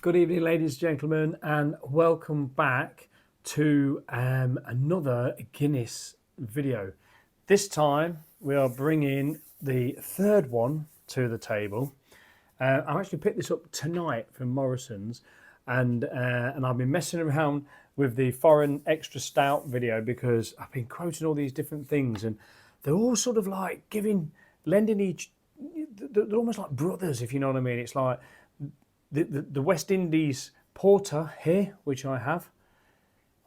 Good evening, ladies and gentlemen, and welcome back to another Guinness video. This time we are bringing the third one to the table. I actually picked this up tonight from Morrison's, and I've been messing around with the foreign extra stout video because I've been quoting all these different things, and they're all sort of like lending each. They're almost like brothers, if you know what I mean. It's like the West Indies Porter here, which I have,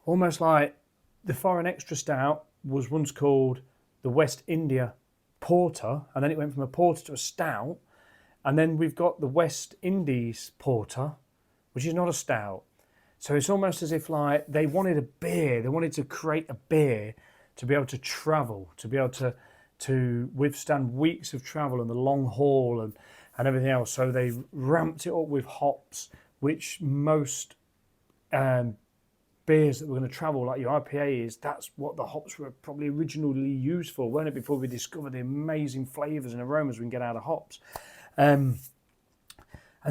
almost like the foreign extra stout was once called the West India Porter, and then it went from a porter to a stout, and then we've got the West Indies Porter, which is not a stout. So it's almost as if like they wanted a beer, they wanted to create a beer to be able to travel, to be able to withstand weeks of travel and the long haul and everything else. So they ramped it up with hops, which most beers that were going to travel, like your IPA is, that's what the hops were probably originally used for, weren't it? Before we discovered the amazing flavours and aromas we can get out of hops. And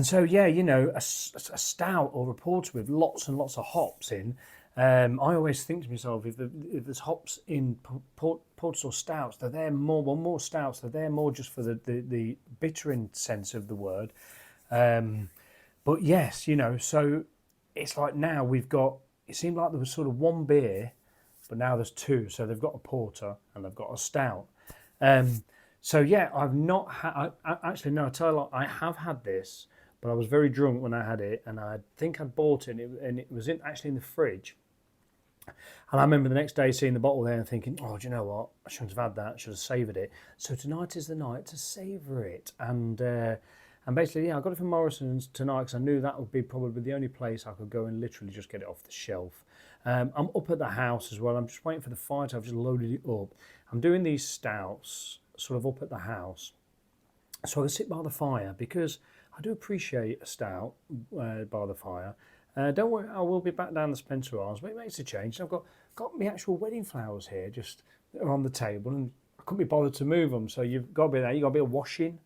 so, yeah, you know, a stout or a porter with lots and lots of hops in, I always think to myself, if there's hops in porters or stouts, they're there more stouts, they're there more just for the bittering sense of the word. But yes, you know, so it's like now we've got, it seemed like there was sort of one beer, but now there's two. So they've got a porter and they've got a stout. So yeah, I've not had, actually, no, I tell you what, I have had this, but I was very drunk when I had it, and I think I'd bought it, and it was actually in the fridge. And I remember the next day seeing the bottle there and thinking, oh, do you know what? I shouldn't have had that. I should have savoured it. So tonight is the night to savour it. And basically, yeah, I got it from Morrison's tonight because I knew that would be probably the only place I could go and literally just get it off the shelf. I'm up at the house as well. I'm just waiting for the fire to, I've just loaded it up. I'm doing these stouts sort of up at the house, so I can sit by the fire because I do appreciate a stout by the fire. Don't worry, I will be back down the Spencer Arms, but it makes a change. I've got my actual wedding flowers here just on the table, and I couldn't be bothered to move them. So you've got to be there. You've got a bit of washing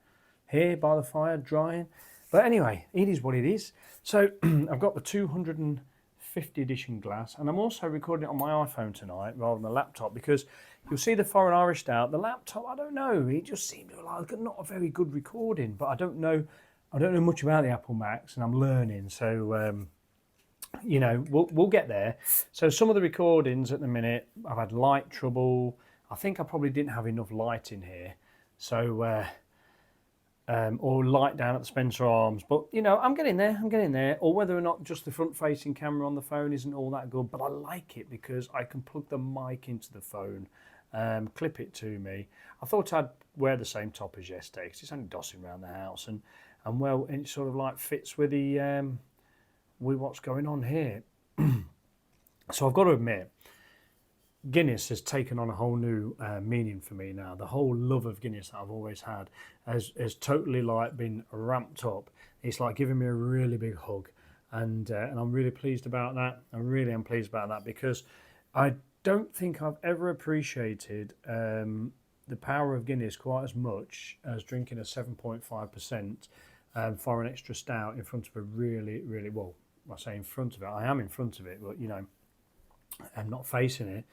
here by the fire, drying. But anyway, it is what it is. So I've got the 250 edition glass, and I'm also recording it on my iPhone tonight rather than the laptop because you'll see the foreign Irish stout. The laptop, I don't know. It just seemed like not a very good recording, but I don't know much about the Apple Macs, and I'm learning. So. You know, we'll get there. So some of the recordings at the minute, I've had light trouble. I think I probably didn't have enough light in here, so or light down at the Spencer Arms. But you know, I'm getting there. Or whether or not just the front-facing camera on the phone isn't all that good, but I like it because I can plug the mic into the phone, clip it to me. I thought I'd wear the same top as yesterday because it's only dossing around the house, and well, it sort of like fits with the. With what's going on here. So I've got to admit, Guinness has taken on a whole new meaning for me now. The whole love of Guinness that I've always had has totally like been ramped up. It's like giving me a really big hug, and I'm really pleased about that. I really am pleased about that because I don't think I've ever appreciated the power of Guinness quite as much as drinking a 7.5% foreign extra stout in front of a really, really, well, I say in front of it, I am in front of it, but you know, I'm not facing it,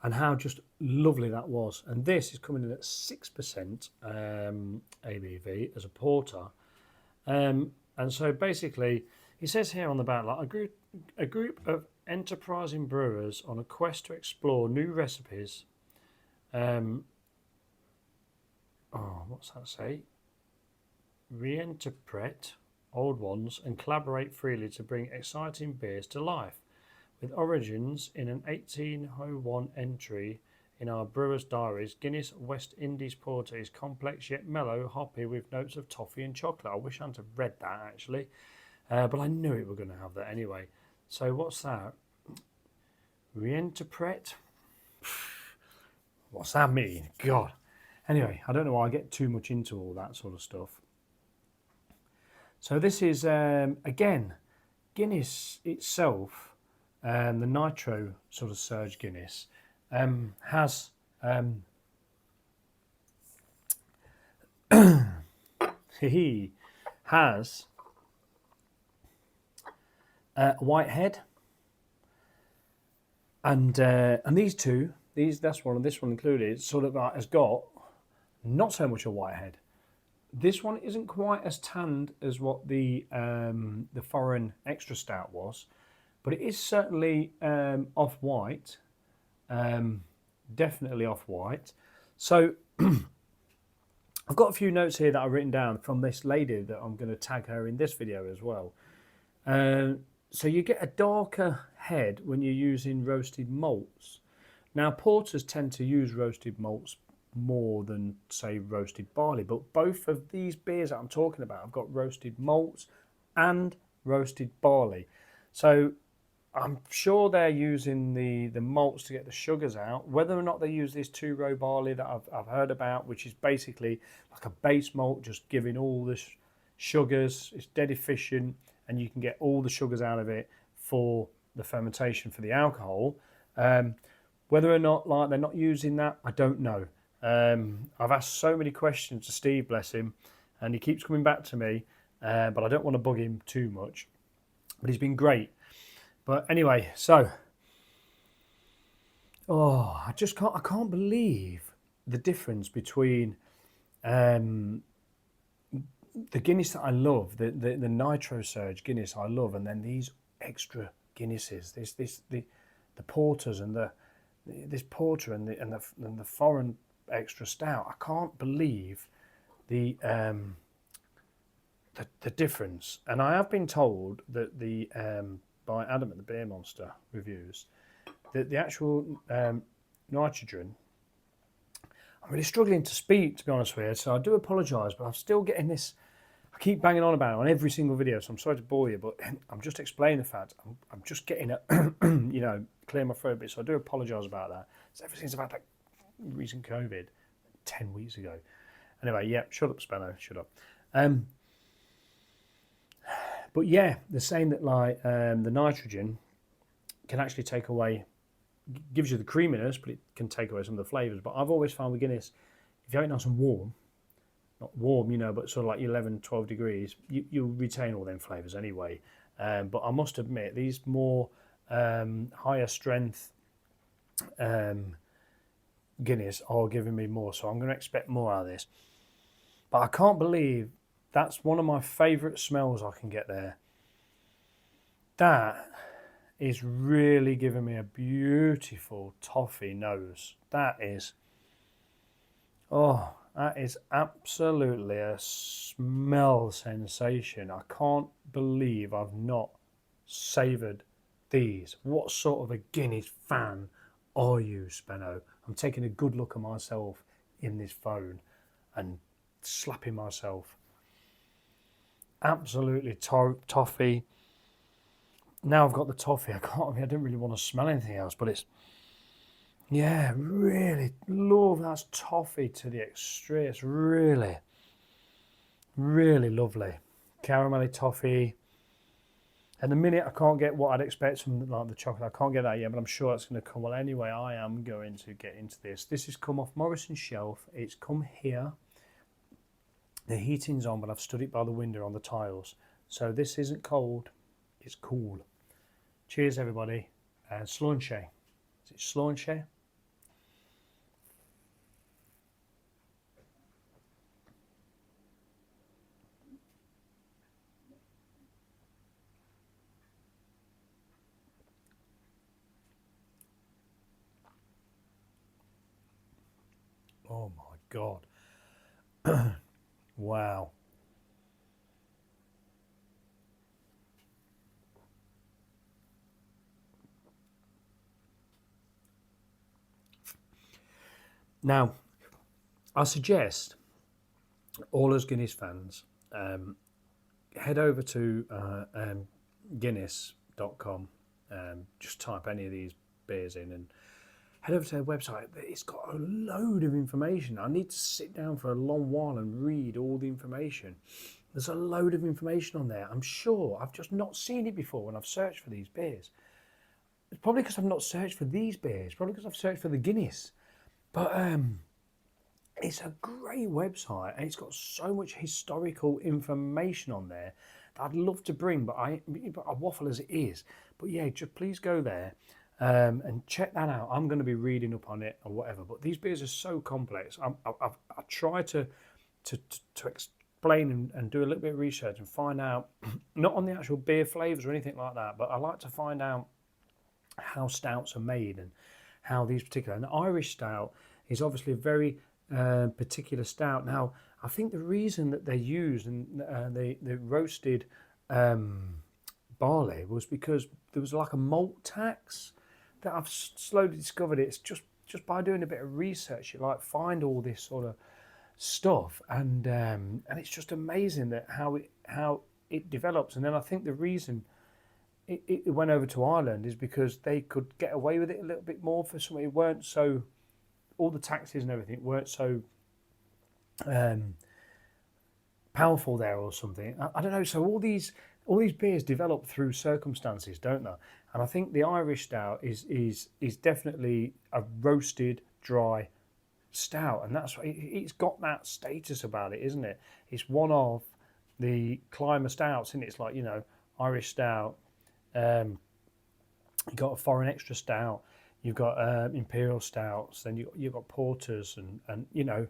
and how just lovely that was. And this is coming in at 6% ABV as a porter, and so basically it says here on the back, like a group of enterprising brewers on a quest to explore new recipes. What's that say? Reinterpret old ones and collaborate freely to bring exciting beers to life. With origins in an 1801 entry in our brewer's diaries, Guinness West Indies Porter is complex yet mellow, hoppy with notes of toffee and chocolate. I wish I hadn't read that actually, but I knew it were going to have that anyway. So what's that? Reinterpret? What's that mean? God. Anyway, I don't know why I get too much into all that sort of stuff. So this is, again, Guinness itself, the nitro sort of surge Guinness, has he has white head, and these two, this one included, sort of has got not so much a white head. This one isn't quite as tanned as what the foreign extra stout was, but it is certainly off white, definitely off white. So I've got a few notes here that I've written down from this lady that I'm going to tag her in this video as well. So you get a darker head when you're using roasted malts. Now porters tend to use roasted malts more than, say, roasted barley, but both of these beers that I'm talking about have got roasted malts and roasted barley. So I'm sure they're using the malts to get the sugars out. Whether or not they use this 2-row barley that I've heard about, which is basically like a base malt, just giving all the sugars, it's dead efficient, and you can get all the sugars out of it for the fermentation for the alcohol. Whether or not like they're not using that, I don't know. I've asked so many questions to Steve, bless him, and he keeps coming back to me, but I don't want to bug him too much. But he's been great. But anyway, so I can't believe the difference between the Guinness that I love, the nitrosurge Guinness I love, and then these extra Guinnesses, the porters and this porter and the foreign extra stout. I can't believe the difference. And I have been told that by Adam at the Beer Monster reviews that the actual nitrogen, I'm really struggling to speak, to be honest with you, so I do apologise, but I'm still getting this. I keep banging on about it on every single video, so I'm sorry to bore you, but I'm just explaining the fact. I'm just getting it, clear my throat a bit, so I do apologise about that. So everything's about that recent COVID 10 weeks ago. Anyway, yeah, shut up, Spanno, shut up. But yeah, they're saying that like the nitrogen can actually take away, gives you the creaminess, but it can take away some of the flavours. But I've always found with Guinness, if you have it nice and warm, not warm, but sort of like 11, 12 degrees, you'll retain all them flavours anyway. But I must admit, these more higher strength Guinness are giving me more, so I'm going to expect more out of this. But I can't believe that's one of my favourite smells I can get there. That is really giving me a beautiful toffee nose. That is absolutely a smell sensation. I can't believe I've not savoured these. What sort of a Guinness fan are you, Spenno? I'm taking a good look at myself in this phone and slapping myself. Absolutely toffee. Now I've got the toffee, I don't really want to smell anything else, but it's, yeah, really love that toffee to the extreme. It's really, really lovely. Caramelly toffee. At the minute, I can't get what I'd expect from like the chocolate. I can't get that yet, but I'm sure it's going to come. Well, anyway, I am going to get into this. This has come off Morrison's shelf. It's come here. The heating's on, but I've stood it by the window on the tiles. So this isn't cold, it's cool. Cheers, everybody. And Slaunche. Is it Slaunche? Oh my God. Wow. Now, I suggest all us Guinness fans head over to Guinness.com, just type any of these beers in and head over to their website. It's got a load of information. I need to sit down for a long while and read all the information. There's a load of information on there. I'm sure I've just not seen it before when I've searched for these beers. It's probably because I've not searched for these beers, probably because I've searched for the Guinness. But it's a great website and it's got so much historical information on there I'd love to bring, but I waffle as it is. But yeah, just please go there and check that out. I'm going to be reading up on it or whatever. But these beers are so complex. I try to explain and do a little bit of research and find out, not on the actual beer flavours or anything like that, but I like to find out how stouts are made and how these particular. And the Irish stout is obviously a very particular stout. Now, I think the reason that they used and they roasted barley was because there was like a malt tax that I've slowly discovered. It's just by doing a bit of research, you like find all this sort of stuff, and it's just amazing that how it develops. And then I think the reason it went over to Ireland is because they could get away with it a little bit more for something. It weren't so, all the taxes and everything weren't so powerful there or something. I don't know. So all these beers develop through circumstances, don't they? And I think the Irish stout is definitely a roasted dry stout, and that's it's got that status about it, isn't it? It's one of the climber stouts, isn't it? It's like, you know, Irish stout. You got a foreign extra stout. You've got imperial stouts. Then you've got porters and you know,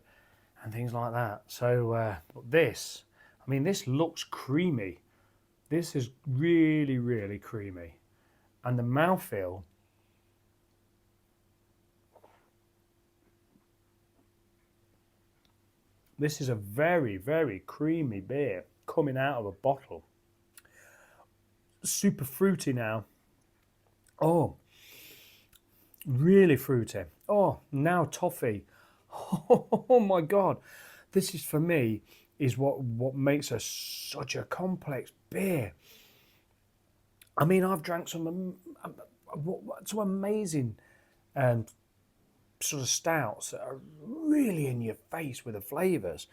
and things like that. So but this, I mean, this looks creamy. This is really, really creamy, and the mouthfeel. This is a very, very creamy beer coming out of a bottle. Super fruity now. Oh, really fruity. Oh, now toffee. Oh my God. This is, for me, is what makes us such a complex beer. I mean, I've drank some amazing sort of stouts that are really in your face with the flavours,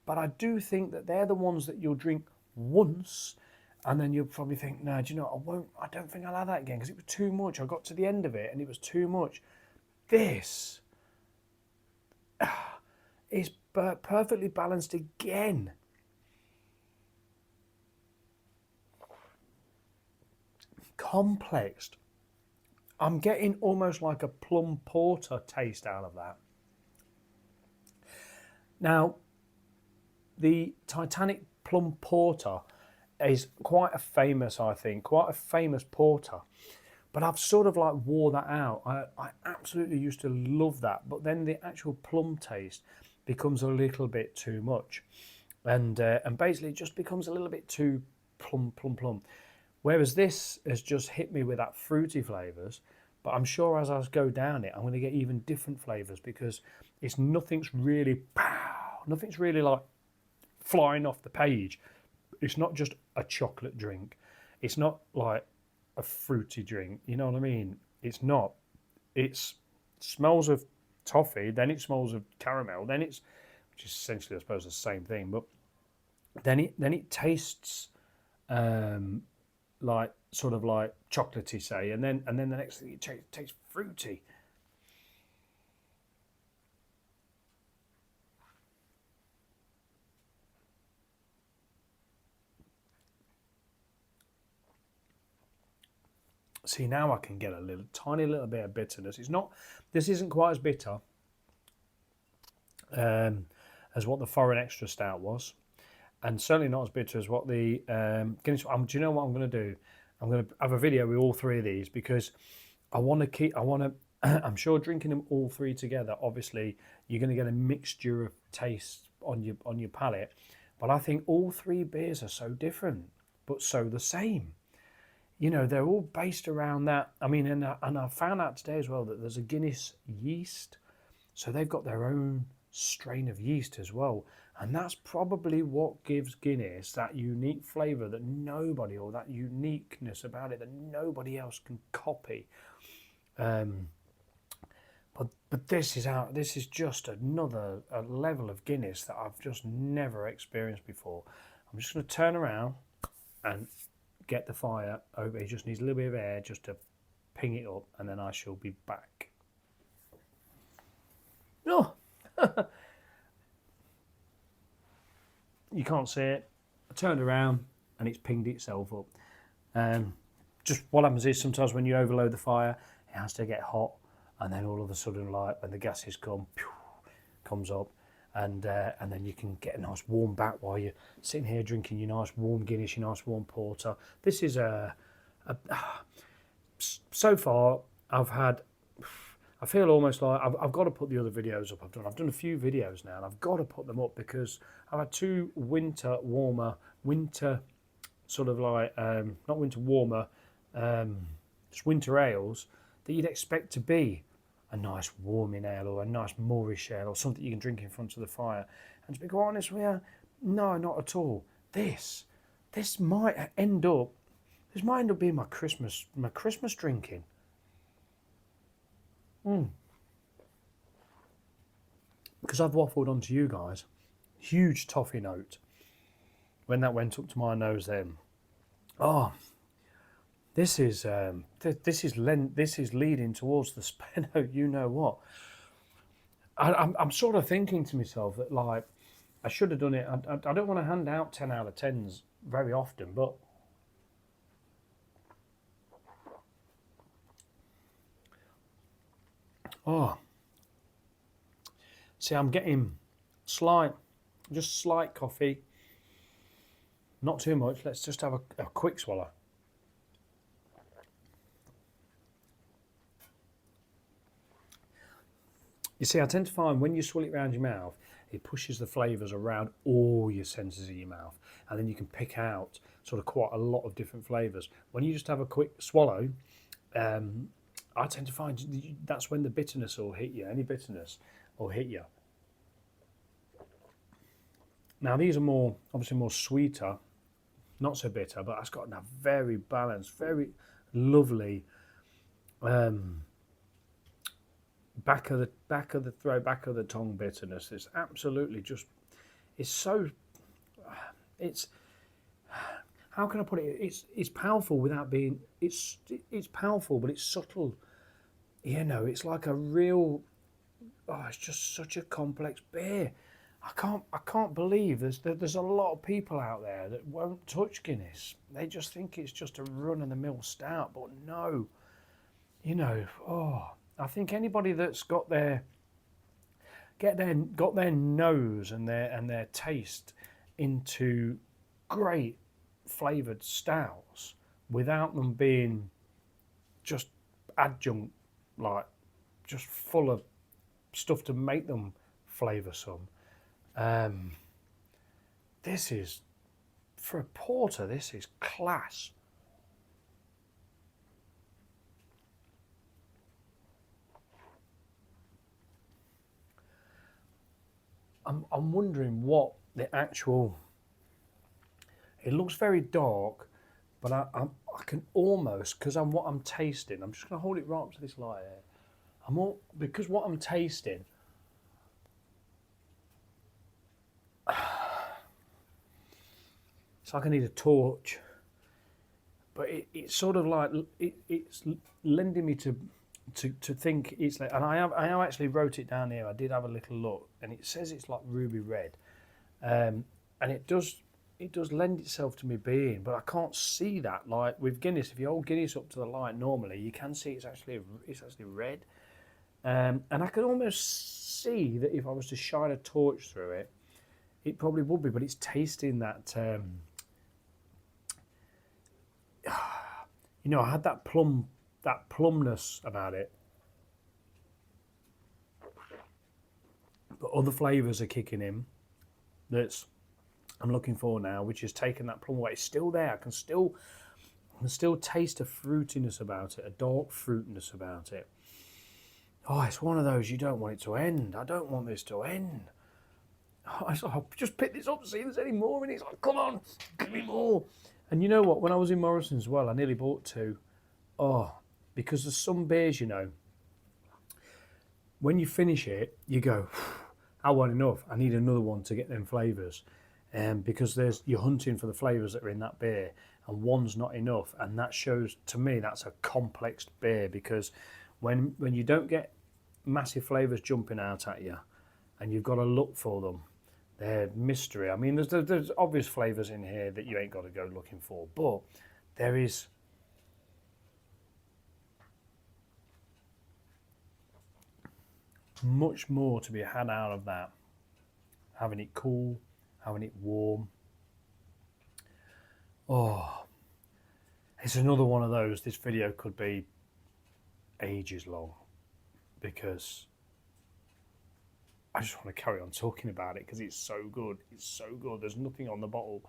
but I do think that they're the ones that you'll drink once and then you'll probably think, no, do you know, I don't think I'll have that again because it was too much. I got to the end of it and it was too much. This is perfectly balanced again. Complexed. I'm getting almost like a plum porter taste out of that. Now, the Titanic plum porter is quite a famous, I think, quite a famous porter. But I've sort of like wore that out. I absolutely used to love that. But then the actual plum taste becomes a little bit too much. And basically it just becomes a little bit too plum. Whereas this has just hit me with that fruity flavours. But I'm sure as I go down it, I'm going to get even different flavours because nothing's really like flying off the page. It's not just a chocolate drink. It's not like a fruity drink. You know what I mean? It's not. It smells of toffee, then it smells of caramel, then which is essentially, I suppose, the same thing. But then it tastes like sort of like chocolatey, say, and then the next thing it tastes fruity. See, now I can get a tiny little bit of bitterness. This isn't quite as bitter as what the foreign extra stout was, and certainly not as bitter as what the Guinness. Do you know what I'm going to do? I'm going to have a video with all three of these because I'm sure drinking them all three together, obviously you're going to get a mixture of taste on your palate. But I think all three beers are so different, but so the same. You know, they're all based around that. I mean, and I found out today as well that there's a Guinness yeast. So they've got their own strain of yeast as well. And that's probably what gives Guinness that unique flavour that nobody, or that uniqueness about it that nobody else can copy. But this is just another level of Guinness that I've just never experienced before. I'm just going to turn around and get the fire over. It just needs a little bit of air just to ping it up, and then I shall be back. Oh, you can't see it. I turned around and it's pinged itself up. Just what happens is sometimes when you overload the fire, it has to get hot, and then all of a sudden, like when the gases comes up, and then you can get a nice warm back while you're sitting here drinking your nice warm Guinness, your nice warm porter. This is so far I feel almost like I've got to put the other videos up. I've done a few videos now, and I've got to put them up because I've had two winter sort of like not winter warmer, just winter ales that you'd expect to be a nice warming ale or a nice Moorish ale or something you can drink in front of the fire. And to be quite honest with you, no, not at all. This might end up being my Christmas drinking. Because I've waffled onto you guys, huge toffee note when that went up to my nose. Then, oh, this is leading towards the Speno. You know what? I'm sort of thinking to myself that like I should have done it. I don't want to hand out 10 out of 10s very often, but oh, see, I'm getting just slight coffee, not too much. Let's just have a quick swallow. You see, I tend to find when you swirl it around your mouth, it pushes the flavours around all your senses in your mouth, and then you can pick out sort of quite a lot of different flavours. When you just have a quick swallow, I tend to find that's when the bitterness will hit you. Any bitterness will hit you. Now these are obviously more sweeter, not so bitter, but it's got a very balanced, very lovely back of the throat, back of the tongue bitterness. It's absolutely just, how can I put it? It's powerful without being. It's powerful, but it's subtle. You know, it's like a real. Oh, it's just such a complex beer. I can't believe there's a lot of people out there that won't touch Guinness. They just think it's just a run-of-the-mill stout, but no. You know, I think anybody that's got their nose and their taste into great flavoured stouts without them being just adjunct, like just full of stuff to make them flavoursome. This is, for a porter, this is class. I'm wondering what the actual. It looks very dark, but I can almost, because what I'm tasting. I'm just going to hold it right up to this light here. Because what I'm tasting. It's like I need a torch, but it's sort of like it's lending me to think it's like, and I actually wrote it down here. I did have a little look, and it says it's like ruby red, and it does lend itself to me being, but I can't see that. Like with Guinness, if you hold Guinness up to the light normally, you can see it's actually red, and I could almost see that if I was to shine a torch through it, it probably would be. But it's tasting that. You know, I had that plumness about it, but other flavours are kicking in. I'm looking for now, which is taking that plum away. It's still there. I can still taste a fruitiness about it, a dark fruitiness about it. Oh, it's one of those you don't want it to end. I don't want this to end. I'll just pick this up, see if there's any more in it. It's like, come on, give me more. And you know what? When I was in Morrison's as well, I nearly bought two. Oh, because there's some beers, you know, when you finish it, you go, I want enough. I need another one to get them flavours. Because you're hunting for the flavours that are in that beer, and one's not enough. And that shows, to me, that's a complex beer, because when you don't get massive flavours jumping out at you, and you've got to look for them, They're mystery. I mean, there's obvious flavours in here that you ain't got to go looking for, but there is much more to be had out of that. Having it cool, having it warm. Oh, it's another one of those. This video could be ages long because I just want to carry on talking about it because it's so good. It's so good. There's nothing on the bottle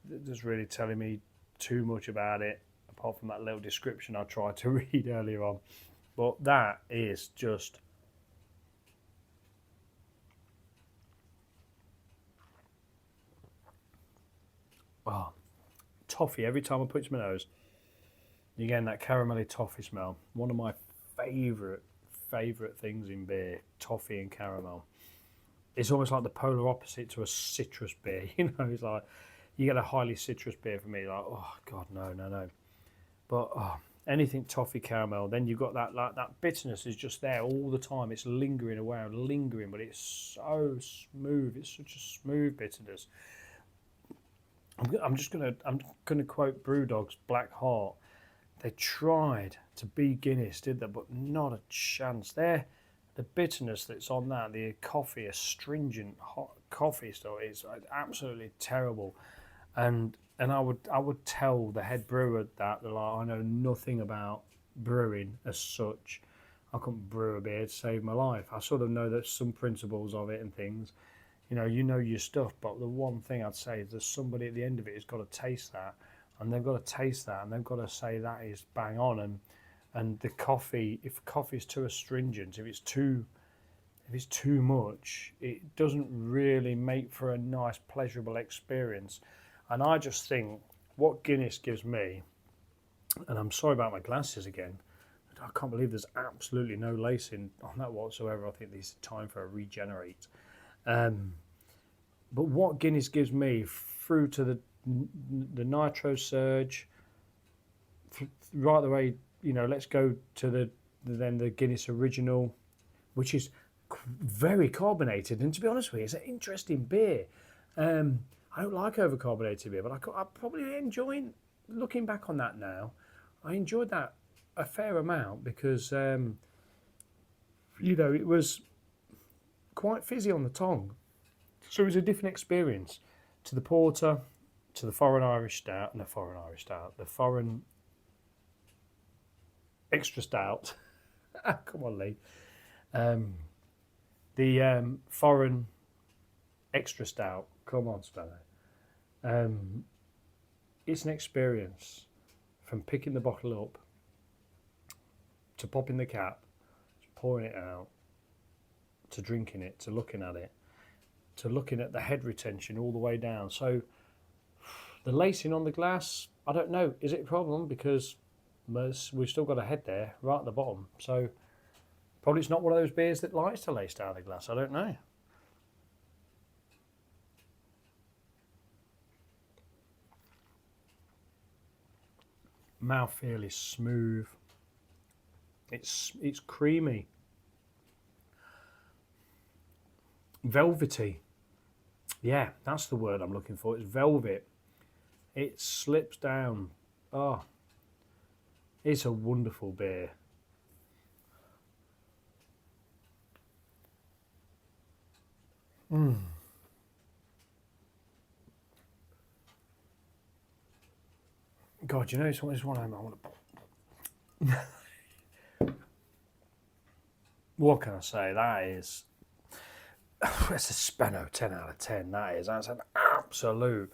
that's really telling me too much about it, apart from that little description I tried to read earlier on. But that is just... oh, toffee. Every time I put it to my nose, you're getting that caramelly toffee smell. One of my favourite things in beer, toffee and caramel. It's almost like the polar opposite to a citrus beer. You know, it's like you get a highly citrus beer for me, like, oh god, no. But anything toffee caramel, then you've got that bitterness is just there all the time. It's lingering around, but it's so smooth. It's such a smooth bitterness. I'm gonna quote Brewdog's Black Heart. They tried to be Guinness, did they? But not a chance. The bitterness that's on that, the coffee, astringent hot coffee stuff, is absolutely terrible. And I would tell the head brewer that like, I know nothing about brewing as such. I couldn't brew a beer to save my life. I sort of know there's some principles of it and things. You know your stuff, but the one thing I'd say is there's somebody at the end of it who's got to taste that, and they've got to taste that, and they've got to say that is bang on. And the coffee, if coffee is too astringent, if it's too much, it doesn't really make for a nice, pleasurable experience. And I just think what Guinness gives me, and I'm sorry about my glasses again, I can't believe there's absolutely no lacing on that whatsoever. I think this is time for a regenerate. But what Guinness gives me through to the nitrosurge, right the way, you know, let's go to the Guinness original, which is very carbonated. And to be honest with you, it's an interesting beer. I don't like overcarbonated beer, but I probably enjoy, looking back on that now, I enjoyed that a fair amount because, you know, it was quite fizzy on the tongue. So it was a different experience to the porter, to the foreign Irish stout, the foreign extra stout. Come on, Lee. The foreign extra stout. Come on, Spanner. It's an experience from picking the bottle up to popping the cap, to pouring it out, to drinking it, to looking at it, to looking at the head retention all the way down. So the lacing on the glass, I don't know, is it a problem? Because we've still got a head there right at the bottom. So probably it's not one of those beers that likes to lace down the glass. I don't know. Mouthfeel is smooth. It's creamy. Velvety. Yeah, that's the word I'm looking for. It's velvet. It slips down. Oh, it's a wonderful beer. God, you know, it's one I want to... What can I say? That is... It's a Spenno 10 out of 10. That's an absolute...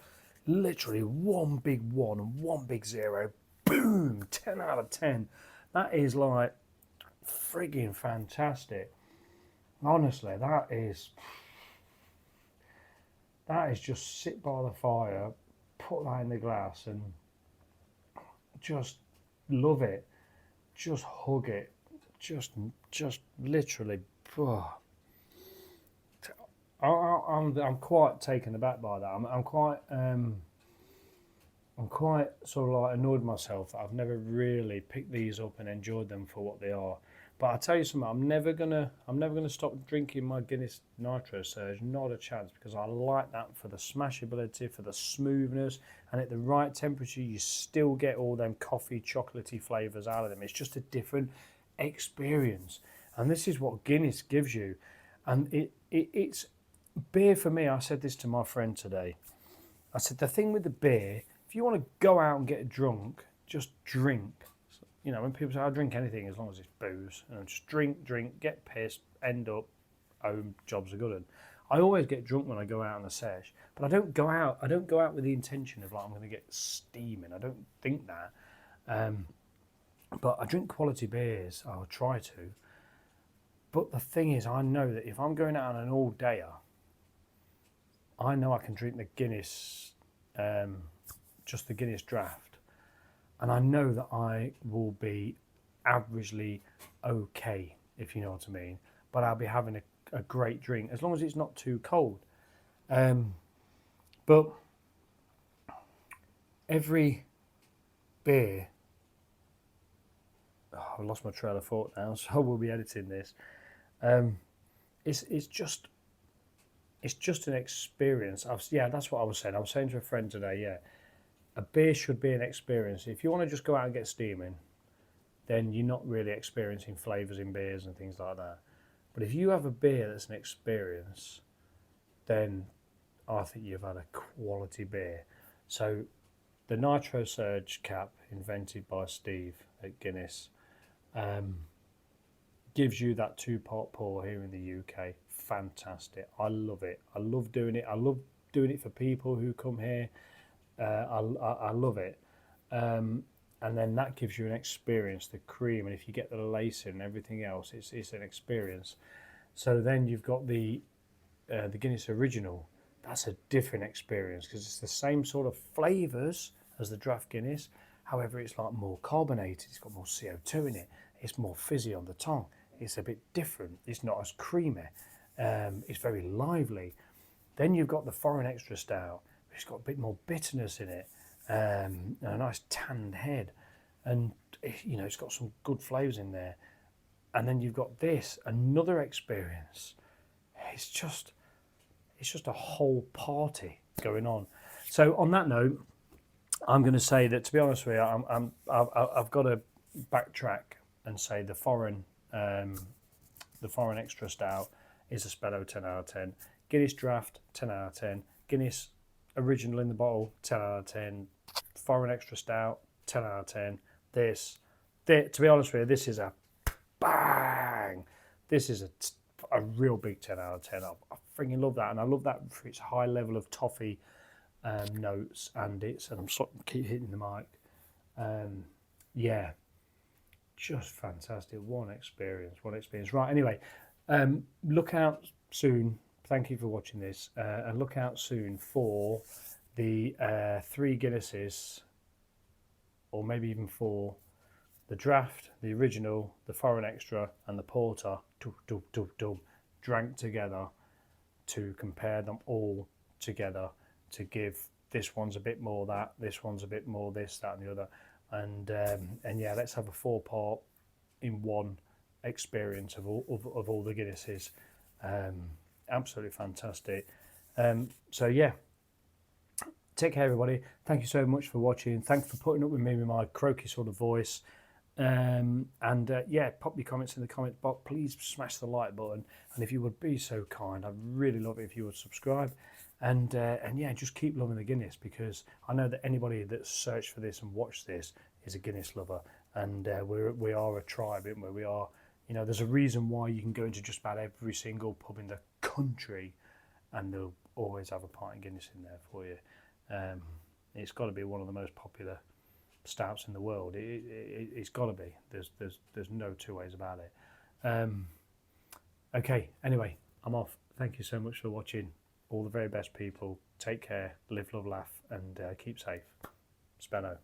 Literally one big one and one big zero. Boom! 10 out of 10. That is like frigging fantastic. Honestly, that is just sit by the fire, put that in the glass and just love it, just hug it, just literally. I'm quite taken aback by that. I'm quite sort of like annoyed myself that I've never really picked these up and enjoyed them for what they are. But I tell you something, I'm never gonna stop drinking my Guinness nitrosurge. Not a chance, because I like that for the smashability, for the smoothness, and at the right temperature, you still get all them coffee, chocolatey flavours out of them. It's just a different experience, and this is what Guinness gives you. And it's beer for me. I said this to my friend today. I said the thing with the beer, if you want to go out and get drunk, just drink. You know, when people say, I'll drink anything as long as it's booze, and just drink, get pissed, end up home, jobs are good. And I always get drunk when I go out on a sesh, but I don't go out with the intention of like I'm going to get steaming. I don't think that. But I drink quality beers. I'll try to. But the thing is, I know that if I'm going out on an all-dayer, I know I can drink the Guinness, just the Guinness draft. And I know that I will be averagely okay, if you know what I mean. But I'll be having a great drink, as long as it's not too cold. But every beer... Oh, I've lost my trail of thought now, so we'll be editing this. It's just an experience. Yeah, that's what I was saying. I was saying to a friend today, yeah, a beer should be an experience. If you want to just go out and get steaming, then you're not really experiencing flavours in beers and things like that. But if you have a beer that's an experience, then I think you've had a quality beer. So the nitrosurge cap, invented by Steve at Guinness, gives you that 2-part pour here in the UK. Fantastic. I love it. I love doing it. I love doing it for people who come here. I love it. And then that gives you an experience, the cream, and if you get the lace and everything else, it's an experience. So then you've got the Guinness Original. That's a different experience, because it's the same sort of flavours as the draft Guinness. However, it's like more carbonated. It's got more CO2 in it. It's more fizzy on the tongue. It's a bit different. It's not as creamy. It's very lively. Then you've got the Foreign Extra Stout. It's got a bit more bitterness in it, and a nice tanned head, and you know, it's got some good flavours in there. And then you've got this, another experience. It's just a whole party going on. So on that note, I'm going to say that, to be honest with you, I've got to backtrack and say the foreign Extra Stout is a Spedo 10 out of 10. Guinness Draft 10 out of 10. Guinness Original in the bottle 10 out of 10. Foreign Extra Stout 10 out of 10. To be honest with you, this is a bang. This is a real big 10 out of 10. I freaking love that, and I love that for its high level of toffee notes, and I'm sort of keep hitting the mic. Yeah, just fantastic. One experience. Right, anyway, look out soon. Thank you for watching this, and look out soon for the 3 Guinnesses, or maybe even 4. The draft, the original, the foreign extra, and the porter, drank together, to compare them all together, to give this one's a bit more that, this one's a bit more this, that, and the other. And yeah, let's have a 4-part in one experience of all the Guinnesses. Absolutely fantastic. So yeah, take care, everybody. Thank you so much for watching. Thanks for putting up with me with my croaky sort of voice. Yeah, pop your comments in the comment box. Please smash the like button, and if you would be so kind, I'd really love it if you would subscribe. And yeah, just keep loving the Guinness, because I know that anybody that's searched for this and watched this is a Guinness lover, and we are a tribe, aren't we? We are, you know, there's a reason why you can go into just about every single pub in the country, and they'll always have a pint of Guinness in there for you. It's got to be one of the most popular stouts in the world. It's got to be. There's no two ways about it. Okay, anyway, I'm off. Thank you so much for watching. All the very best, people. Take care, live, love, laugh, and keep safe. Spedo.